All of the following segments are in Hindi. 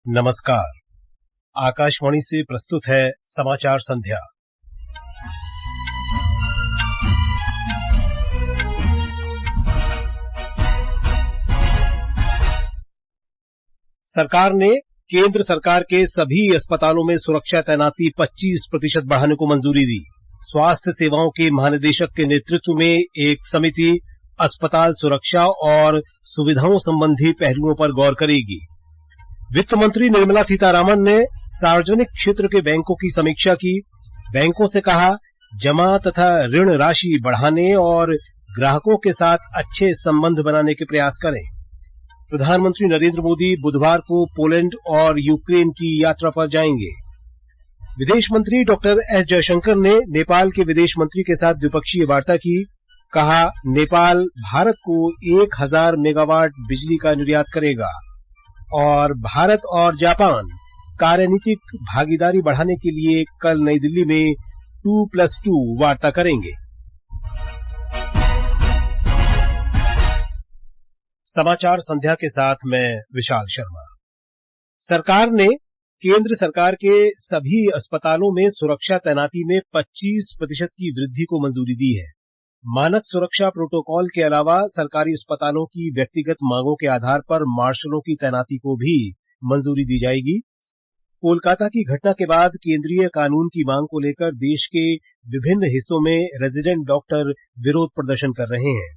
नमस्कार। आकाशवाणी से प्रस्तुत है समाचार संध्या। सरकार ने केंद्र सरकार के सभी अस्पतालों में सुरक्षा तैनाती 25% बढ़ाने को मंजूरी दी। स्वास्थ्य सेवाओं के महानिदेशक के नेतृत्व में एक समिति अस्पताल सुरक्षा और सुविधाओं संबंधी पहलुओं पर गौर करेगी। वित्त मंत्री निर्मला सीतारामन ने सार्वजनिक क्षेत्र के बैंकों की समीक्षा की। बैंकों से कहा, जमा तथा ऋण राशि बढ़ाने और ग्राहकों के साथ अच्छे संबंध बनाने के प्रयास करें। प्रधानमंत्री नरेंद्र मोदी बुधवार को पोलैंड और यूक्रेन की यात्रा पर जाएंगे। विदेश मंत्री डॉक्टर एस जयशंकर ने नेपाल के विदेश मंत्री के साथ द्विपक्षीय वार्ता की। कहा, नेपाल भारत को 1000 मेगावाट बिजली का निर्यात करेगा और भारत और जापान कार्यनीतिक भागीदारी बढ़ाने के लिए कल नई दिल्ली में 2+2 वार्ता करेंगे। समाचार संध्या के साथ मैं विशाल शर्मा। सरकार ने केंद्र सरकार के सभी अस्पतालों में सुरक्षा तैनाती में 25% की वृद्धि को मंजूरी दी है। मानक सुरक्षा प्रोटोकॉल के अलावा सरकारी अस्पतालों की व्यक्तिगत मांगों के आधार पर मार्शलों की तैनाती को भी मंजूरी दी जाएगी। कोलकाता की घटना के बाद केंद्रीय कानून की मांग को लेकर देश के विभिन्न हिस्सों में रेजिडेंट डॉक्टर विरोध प्रदर्शन कर रहे हैं।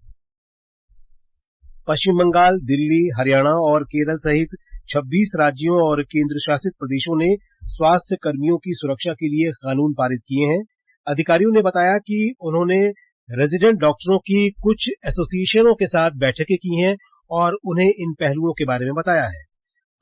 पश्चिम बंगाल, दिल्ली, हरियाणा और केरल सहित 26 राज्यों और केंद्र शासित प्रदेशों ने स्वास्थ्य कर्मियों की सुरक्षा के लिए कानून पारित किए हैं। अधिकारियों ने बताया कि उन्होंने रेजिडेंट डॉक्टरों की कुछ एसोसिएशनों के साथ बैठकें की हैं और उन्हें इन पहलुओं के बारे में बताया है।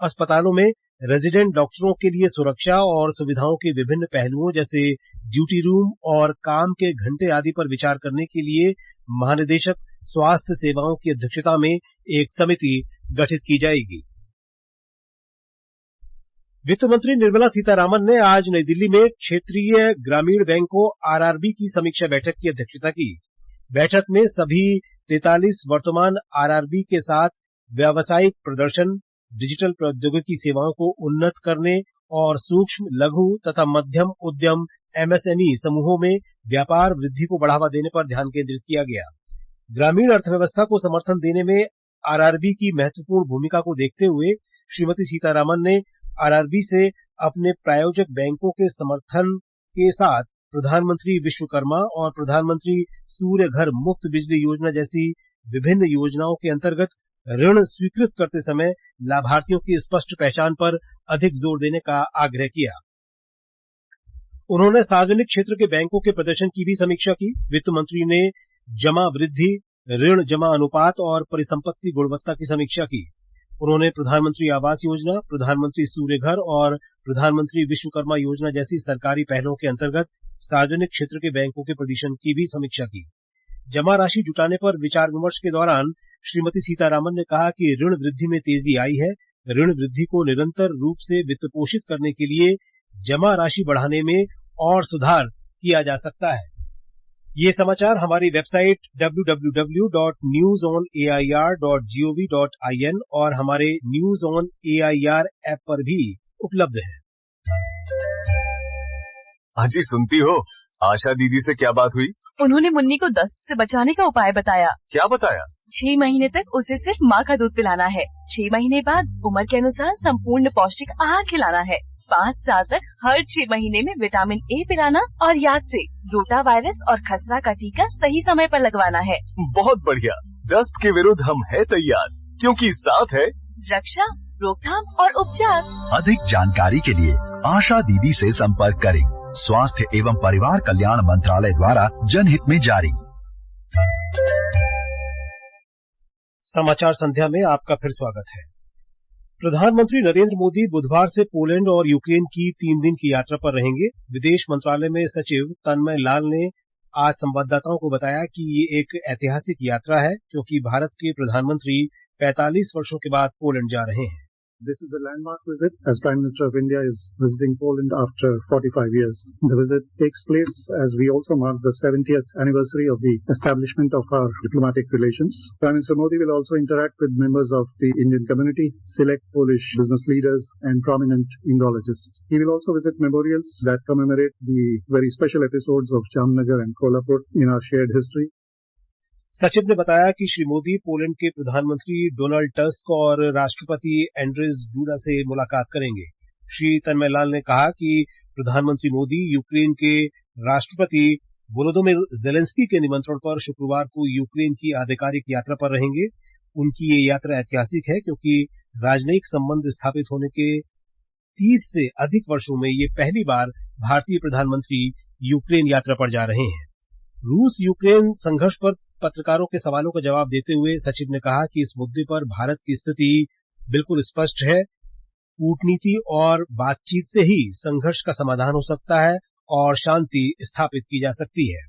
अस्पतालों में रेजिडेंट डॉक्टरों के लिए सुरक्षा और सुविधाओं के विभिन्न पहलुओं जैसे ड्यूटी रूम और काम के घंटे आदि पर विचार करने के लिए महानिदेशक स्वास्थ्य सेवाओं की अध्यक्षता में एक समिति गठित की जाएगी। वित्त मंत्री निर्मला सीतारामन ने आज नई दिल्ली में क्षेत्रीय ग्रामीण बैंकों आरआरबी की समीक्षा बैठक की अध्यक्षता की। बैठक में सभी 43 वर्तमान आरआरबी के साथ व्यावसायिक प्रदर्शन, डिजिटल प्रौद्योगिकी सेवाओं को उन्नत करने और सूक्ष्म, लघु तथा मध्यम उद्यम एमएसएमई समूहों में व्यापार वृद्धि को बढ़ावा देने पर ध्यान केंद्रित किया गया। ग्रामीण अर्थव्यवस्था को समर्थन देने में आरआरबी की महत्वपूर्ण भूमिका को देखते हुए श्रीमती सीतारामन ने आरआरबी से अपने प्रायोजक बैंकों के समर्थन के साथ प्रधानमंत्री विश्वकर्मा और प्रधानमंत्री सूर्य घर मुफ्त बिजली योजना जैसी विभिन्न योजनाओं के अंतर्गत ऋण स्वीकृत करते समय लाभार्थियों की स्पष्ट पहचान पर अधिक जोर देने का आग्रह किया। उन्होंने सार्वजनिक क्षेत्र के बैंकों के प्रदर्शन की भी समीक्षा की। वित्त मंत्री ने जमा वृद्धि, ऋण जमा अनुपात और परिसंपत्ति गुणवत्ता की समीक्षा की। उन्होंने प्रधानमंत्री आवास योजना, प्रधानमंत्री सूर्य घर और प्रधानमंत्री विश्वकर्मा योजना जैसी सरकारी पहलों के अंतर्गत सार्वजनिक क्षेत्र के बैंकों के प्रदर्शन की भी समीक्षा की। जमा राशि जुटाने पर विचार विमर्श के दौरान श्रीमती सीतारामन ने कहा कि ऋण वृद्धि में तेजी आई है। ऋण वृद्धि को निरंतर रूप से वित्त पोषित करने के लिए जमा राशि बढ़ाने में और सुधार किया जा सकता है। ये समाचार हमारी वेबसाइट www.newsonair.gov.in और हमारे न्यूज ऑन एआईआर ऐप पर भी उपलब्ध है। अजी सुनती हो, आशा दीदी से क्या बात हुई? उन्होंने मुन्नी को दस्त से बचाने का उपाय बताया। क्या बताया? 6 महीने तक उसे सिर्फ माँ का दूध पिलाना है। 6 महीने बाद उम्र के अनुसार संपूर्ण पौष्टिक आहार खिलाना है। 5 साल तक हर 6 महीने में विटामिन ए पिलाना और याद से रोटा वायरस और खसरा का टीका सही समय पर लगवाना है। बहुत बढ़िया। दस्त के विरुद्ध हम है तैयार, क्योंकि साथ है रक्षा, रोकथाम और उपचार। अधिक जानकारी के लिए आशा दीदी से संपर्क करें। स्वास्थ्य एवं परिवार कल्याण मंत्रालय द्वारा जनहित में जारी। समाचार संध्या में आपका फिर स्वागत है। प्रधानमंत्री नरेंद्र मोदी बुधवार से पोलैंड और यूक्रेन की 3 दिन की यात्रा पर रहेंगे। विदेश मंत्रालय में सचिव तन्मय लाल ने आज संवाददाताओं को बताया कि ये एक ऐतिहासिक यात्रा है, क्योंकि भारत के प्रधानमंत्री 45 वर्षों के बाद पोलैंड जा रहे हैं। This is a landmark visit as Prime Minister of India is visiting Poland after 45 years. The visit takes place as we also mark the 70th anniversary of the establishment of our diplomatic relations. Prime Minister Modi will also interact with members of the Indian community, select Polish business leaders and prominent Indologists. He will also visit memorials that commemorate the very special episodes of Jamnagar and Kolhapur in our shared history. सचिव ने बताया कि श्री मोदी पोलैंड के प्रधानमंत्री डोनाल्ड टस्क और राष्ट्रपति एंड्रेज डूडा से मुलाकात करेंगे। श्री तन्मय लाल ने कहा कि प्रधानमंत्री मोदी यूक्रेन के राष्ट्रपति वोलोदिमीर ज़ेलेंस्की के निमंत्रण पर शुक्रवार को यूक्रेन की आधिकारिक यात्रा पर रहेंगे। उनकी ये यात्रा ऐतिहासिक है क्योंकि राजनयिक संबंध स्थापित होने के 30 से अधिक वर्षों में ये पहली बार भारतीय प्रधानमंत्री यूक्रेन यात्रा पर जा रहे हैं। रूस यूक्रेन संघर्ष पर पत्रकारों के सवालों का जवाब देते हुए सचिव ने कहा कि इस मुद्दे पर भारत की स्थिति बिल्कुल स्पष्ट है। कूटनीति और बातचीत से ही संघर्ष का समाधान हो सकता है और शांति स्थापित की जा सकती है।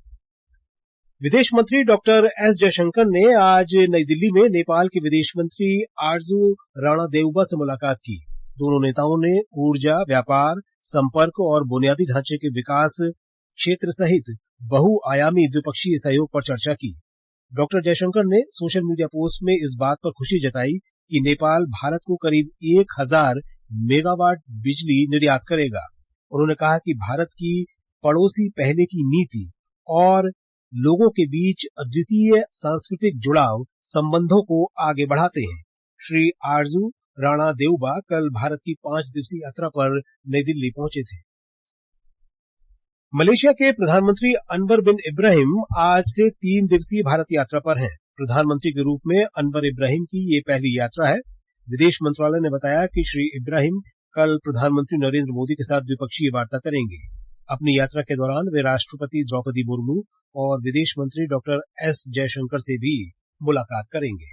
विदेश मंत्री डॉक्टर एस जयशंकर ने आज नई दिल्ली में नेपाल के विदेश मंत्री आरजू राणा देउबा से मुलाकात की। दोनों नेताओं ने ऊर्जा, व्यापार, संपर्क और बुनियादी ढांचे के विकास क्षेत्र सहित बहुआयामी द्विपक्षीय सहयोग पर चर्चा की। डॉक्टर जयशंकर ने सोशल मीडिया पोस्ट में इस बात पर खुशी जताई कि नेपाल भारत को करीब 1000 मेगावाट बिजली निर्यात करेगा। उन्होंने कहा कि भारत की पड़ोसी पहले की नीति और लोगों के बीच अद्वितीय सांस्कृतिक जुड़ाव संबंधों को आगे बढ़ाते हैं। श्री आरजू राणा देउबा कल भारत की 5 दिवसीय यात्रा पर नई दिल्ली पहुंचे थे। मलेशिया के प्रधानमंत्री अनवर बिन इब्राहिम आज से 3 दिवसीय भारत यात्रा पर हैं। प्रधानमंत्री के रूप में अनवर इब्राहिम की ये पहली यात्रा है। विदेश मंत्रालय ने बताया कि श्री इब्राहिम कल प्रधानमंत्री नरेंद्र मोदी के साथ द्विपक्षीय वार्ता करेंगे। अपनी यात्रा के दौरान वे राष्ट्रपति द्रौपदी मुर्मू और विदेश मंत्री डॉक्टर एस जयशंकर से भी मुलाकात करेंगे।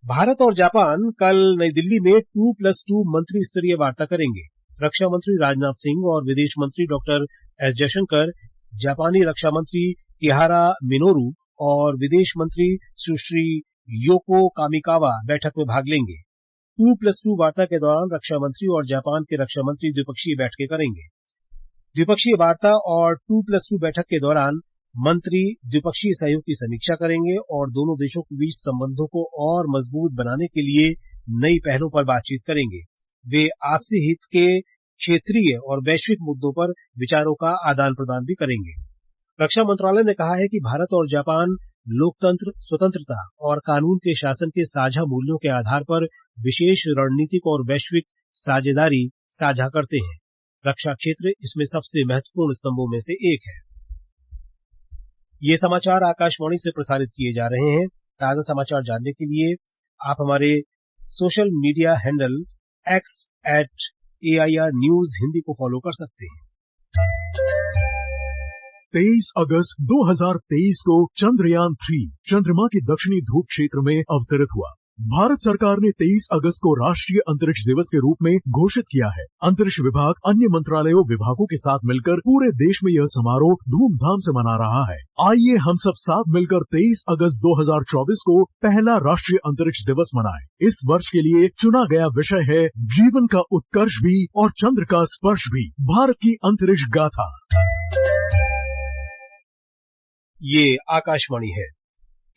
भारत और जापान कल नई दिल्ली में 2+2 मंत्री स्तरीय वार्ता करेंगे। रक्षा मंत्री राजनाथ सिंह और विदेश मंत्री डॉक्टर एस जयशंकर, जापानी रक्षा मंत्री किहारा मिनोरू और विदेश मंत्री सुश्री योको कामिकावा बैठक में भाग लेंगे। 2+2 वार्ता के दौरान रक्षा मंत्री और जापान के रक्षा मंत्री द्विपक्षीय बैठकें करेंगे। द्विपक्षीय वार्ता और 2+2 बैठक के दौरान मंत्री द्विपक्षीय सहयोग की समीक्षा करेंगे और दोनों देशों के बीच संबंधों को और मजबूत बनाने के लिए नई पहलों पर बातचीत करेंगे। वे आपसी हित के क्षेत्रीय और वैश्विक मुद्दों पर विचारों का आदान प्रदान भी करेंगे। रक्षा मंत्रालय ने कहा है कि भारत और जापान लोकतंत्र, स्वतंत्रता और कानून के शासन के साझा मूल्यों के आधार पर विशेष रणनीतिक और वैश्विक साझेदारी साझा करते हैं। रक्षा क्षेत्र इसमें सबसे महत्वपूर्ण स्तंभों में से एक है। ये समाचार आकाशवाणी से प्रसारित किए जा रहे हैं। ताजा समाचार जानने के लिए आप हमारे social media handle x@AIR News Hindi को फॉलो कर सकते हैं। 23 अगस्त 2023 को चंद्रयान 3 चंद्रमा के दक्षिणी ध्रुव क्षेत्र में अवतरित हुआ। भारत सरकार ने 23 अगस्त को राष्ट्रीय अंतरिक्ष दिवस के रूप में घोषित किया है। अंतरिक्ष विभाग अन्य मंत्रालयों विभागों के साथ मिलकर पूरे देश में यह समारोह धूमधाम से मना रहा है। आइए हम सब साथ मिलकर 23 अगस्त 2024 को पहला राष्ट्रीय अंतरिक्ष दिवस मनाएं। इस वर्ष के लिए चुना गया विषय है जीवन का उत्कर्ष भी और चंद्र का स्पर्श भी, भारत की अंतरिक्ष गाथा। ये आकाशवाणी है।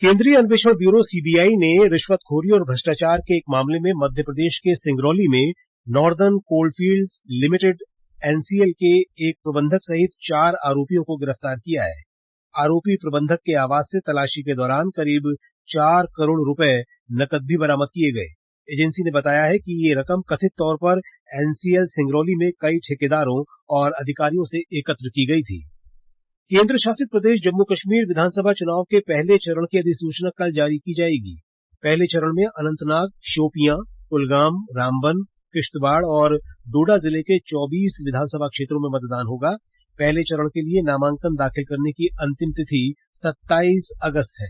केंद्रीय अन्वेषण ब्यूरो सीबीआई ने रिश्वतखोरी और भ्रष्टाचार के एक मामले में मध्य प्रदेश के सिंगरौली में नॉर्दर्न कोलफील्ड्स लिमिटेड एनसीएल के एक प्रबंधक सहित 4 आरोपियों को गिरफ्तार किया है। आरोपी प्रबंधक के आवास से तलाशी के दौरान करीब 4 करोड़ रुपए नकद भी बरामद किए गए। एजेंसी ने बताया है कि ये रकम कथित तौर पर एनसीएल सिंगरौली में कई ठेकेदारों और अधिकारियों से एकत्र की गई थी। केंद्र शासित प्रदेश जम्मू कश्मीर विधानसभा चुनाव के पहले चरण की अधिसूचना कल जारी की जाएगी। पहले चरण में अनंतनाग, शोपियां, कुलगाम, रामबन, किश्तवाड़ और डोडा जिले के 24 विधानसभा क्षेत्रों में मतदान होगा। पहले चरण के लिए नामांकन दाखिल करने की अंतिम तिथि 27 अगस्त है।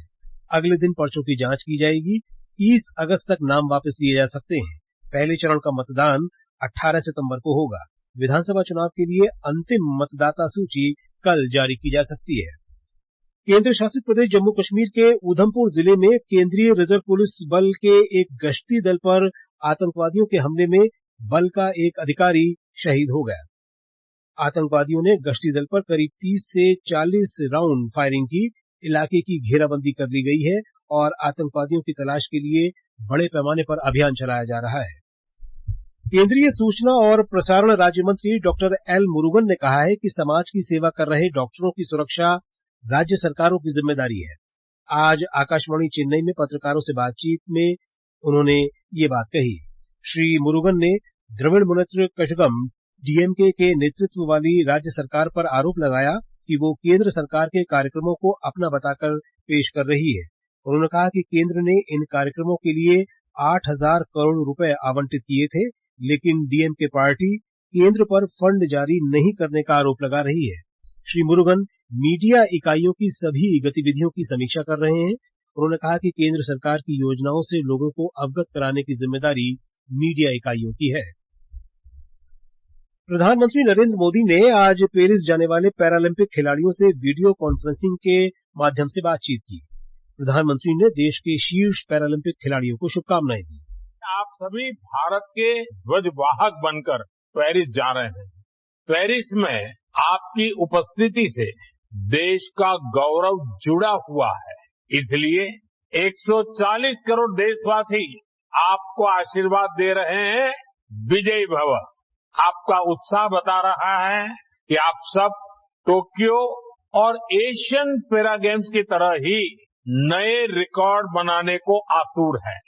अगले दिन पर्चों की जांच की जाएगी। 30 अगस्त तक नाम वापस लिए जा सकते हैं। पहले चरण का मतदान 18 सितंबर को होगा। विधानसभा चुनाव के लिए अंतिम मतदाता सूची कल जारी की जा सकती है। केंद्र शासित प्रदेश जम्मू कश्मीर के उधमपुर जिले में केंद्रीय रिजर्व पुलिस बल के एक गश्ती दल पर आतंकवादियों के हमले में बल का एक अधिकारी शहीद हो गया। आतंकवादियों ने गश्ती दल पर करीब 30 से 40 राउंड फायरिंग की। इलाके की घेराबंदी कर ली गई है और आतंकवादियों की तलाश के लिए बड़े पैमाने पर अभियान चलाया जा रहा है। केंद्रीय सूचना और प्रसारण राज्य मंत्री डॉक्टर एल मुरुगन ने कहा है कि समाज की सेवा कर रहे डॉक्टरों की सुरक्षा राज्य सरकारों की जिम्मेदारी है। आज आकाशवाणी चेन्नई में पत्रकारों से बातचीत में उन्होंने ये बात कही। श्री मुरुगन ने द्रविड़ मुनेत्र कझगम डीएमके के नेतृत्व वाली राज्य सरकार पर आरोप लगाया कि वो केंद्र सरकार के कार्यक्रमों को अपना बताकर पेश कर रही है। उन्होंने कहा कि केंद्र ने इन कार्यक्रमों के लिए 8,000 करोड़ रुपए आवंटित किए थे, लेकिन डीएमके पार्टी केंद्र पर फंड जारी नहीं करने का आरोप लगा रही है। श्री मुरुगन मीडिया इकाइयों की सभी गतिविधियों की समीक्षा कर रहे हैं। उन्होंने कहा कि केंद्र सरकार की योजनाओं से लोगों को अवगत कराने की जिम्मेदारी मीडिया इकाइयों की है। प्रधानमंत्री नरेंद्र मोदी ने आज पेरिस जाने वाले पैरालंपिक खिलाड़ियों से वीडियो कॉन्फ्रेंसिंग के माध्यम से बातचीत की। प्रधानमंत्री ने देश के शीर्ष पैरालंपिक खिलाड़ियों को शुभकामनाएं दी। आप सभी भारत के ध्वजवाहक बनकर पेरिस जा रहे हैं। पेरिस में आपकी उपस्थिति से देश का गौरव जुड़ा हुआ है, इसलिए 140 करोड़ देशवासी आपको आशीर्वाद दे रहे हैं, विजयी भव। आपका उत्साह बता रहा है कि आप सब टोक्यो और एशियन पैरा गेम्स की तरह ही नए रिकॉर्ड बनाने को आतुर है।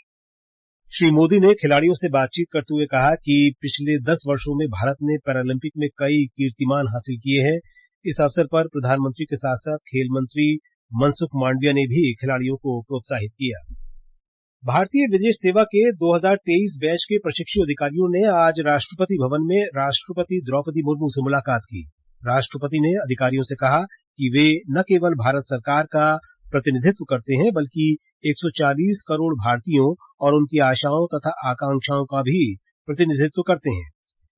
श्री मोदी ने खिलाड़ियों से बातचीत करते हुए कहा कि पिछले 10 वर्षों में भारत ने पैरालंपिक में कई कीर्तिमान हासिल किए हैं। इस अवसर पर प्रधानमंत्री के साथ साथ खेल मंत्री मनसुख मांडविया ने भी खिलाड़ियों को प्रोत्साहित किया। भारतीय विदेश सेवा के 2023 बैच के प्रशिक्षु अधिकारियों ने आज राष्ट्रपति भवन में राष्ट्रपति द्रौपदी मुर्मू से मुलाकात की। राष्ट्रपति ने अधिकारियों से कहा कि वे न केवल भारत सरकार का प्रतिनिधित्व करते हैं, बल्कि 140 करोड़ भारतीयों और उनकी आशाओं तथा आकांक्षाओं का भी प्रतिनिधित्व करते हैं।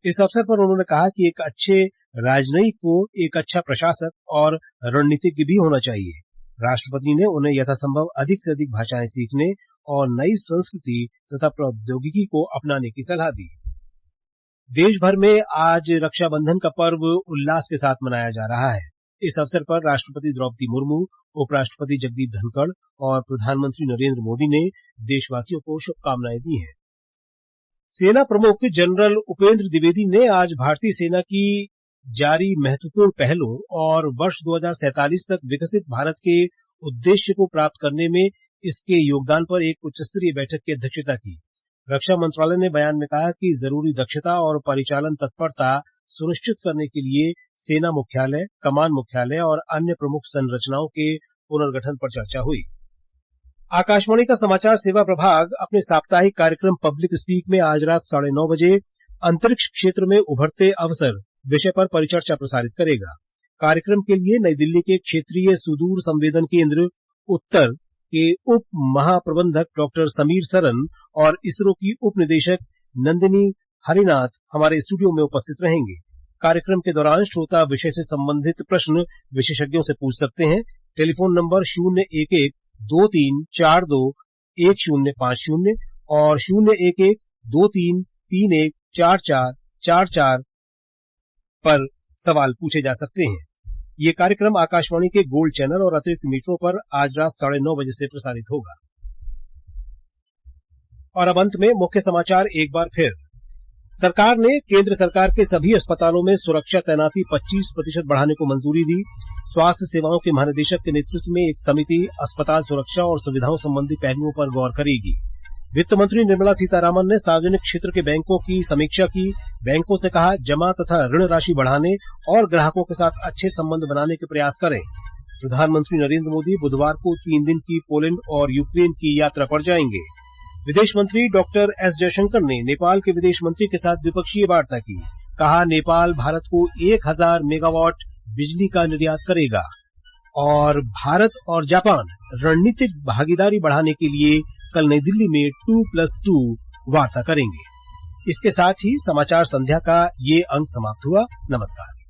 इस अवसर पर उन्होंने कहा कि एक अच्छे राजनयिक को एक अच्छा प्रशासक और रणनीतिज्ञ भी होना चाहिए। राष्ट्रपति ने उन्हें यथासंभव अधिक से अधिक भाषाएं सीखने और नई संस्कृति तथा प्रौद्योगिकी को अपनाने की सलाह दी। देश भर में आज रक्षाबंधन का पर्व उल्लास के साथ मनाया जा रहा है। इस अवसर पर राष्ट्रपति द्रौपदी मुर्मू, उपराष्ट्रपति जगदीप धनखड़ और प्रधानमंत्री नरेंद्र मोदी ने देशवासियों को शुभकामनाएं दी हैं। सेना प्रमुख जनरल उपेंद्र द्विवेदी ने आज भारतीय सेना की जारी महत्वपूर्ण पहलों और वर्ष 2047 तक विकसित भारत के उद्देश्य को प्राप्त करने में इसके योगदान पर एक उच्चस्तरीय बैठक की अध्यक्षता की। रक्षा मंत्रालय ने बयान में कहा कि जरूरी दक्षता और परिचालन तत्परता सुनिश्चित करने के लिए सेना मुख्यालय, कमान मुख्यालय और अन्य प्रमुख संरचनाओं के पुनर्गठन पर चर्चा हुई। आकाशवाणी का समाचार सेवा प्रभाग अपने साप्ताहिक कार्यक्रम पब्लिक स्पीक में आज रात 9:30 बजे अंतरिक्ष क्षेत्र में उभरते अवसर विषय पर परिचर्चा प्रसारित करेगा। कार्यक्रम के लिए नई दिल्ली के क्षेत्रीय सुदूर संवेदन केंद्र उत्तर के उप महाप्रबंधक डॉक्टर समीर सरन और इसरो की उप निदेशक नंदिनी हरिनाथ हमारे स्टूडियो में उपस्थित रहेंगे। कार्यक्रम के दौरान श्रोता विषय से संबंधित प्रश्न विशेषज्ञों से पूछ सकते हैं। टेलीफोन नंबर 011-2342-1050 और 011-2331-4444 पर सवाल पूछे जा सकते हैं। ये कार्यक्रम आकाशवाणी के गोल्ड चैनल और अतिरिक्त मीटरों पर आज रात 9:30 बजे से प्रसारित होगा। और अब अंत में मुख्य समाचार एक बार फिर। सरकार ने केंद्र सरकार के सभी अस्पतालों में सुरक्षा तैनाती 25% बढ़ाने को मंजूरी दी। स्वास्थ्य सेवाओं के महानिदेशक के नेतृत्व में एक समिति अस्पताल सुरक्षा और सुविधाओं संबंधी पहलुओं पर गौर करेगी। वित्त मंत्री निर्मला सीतारामन ने सार्वजनिक क्षेत्र के बैंकों की समीक्षा की। बैंकों से कहा जमा तथा ऋण राशि बढ़ाने और ग्राहकों के साथ अच्छे संबंध बनाने के प्रयास करें। प्रधानमंत्री नरेंद्र मोदी बुधवार को 3 दिन की पोलैंड और यूक्रेन की यात्रा पर जाएंगे। विदेश मंत्री डॉक्टर एस जयशंकर ने नेपाल के विदेश मंत्री के साथ द्विपक्षीय वार्ता की। कहा नेपाल भारत को 1000 मेगावाट बिजली का निर्यात करेगा। और भारत और जापान रणनीतिक भागीदारी बढ़ाने के लिए कल नई दिल्ली में 2+2 वार्ता करेंगे। इसके साथ ही समाचार संध्या का ये अंक समाप्त हुआ। नमस्कार।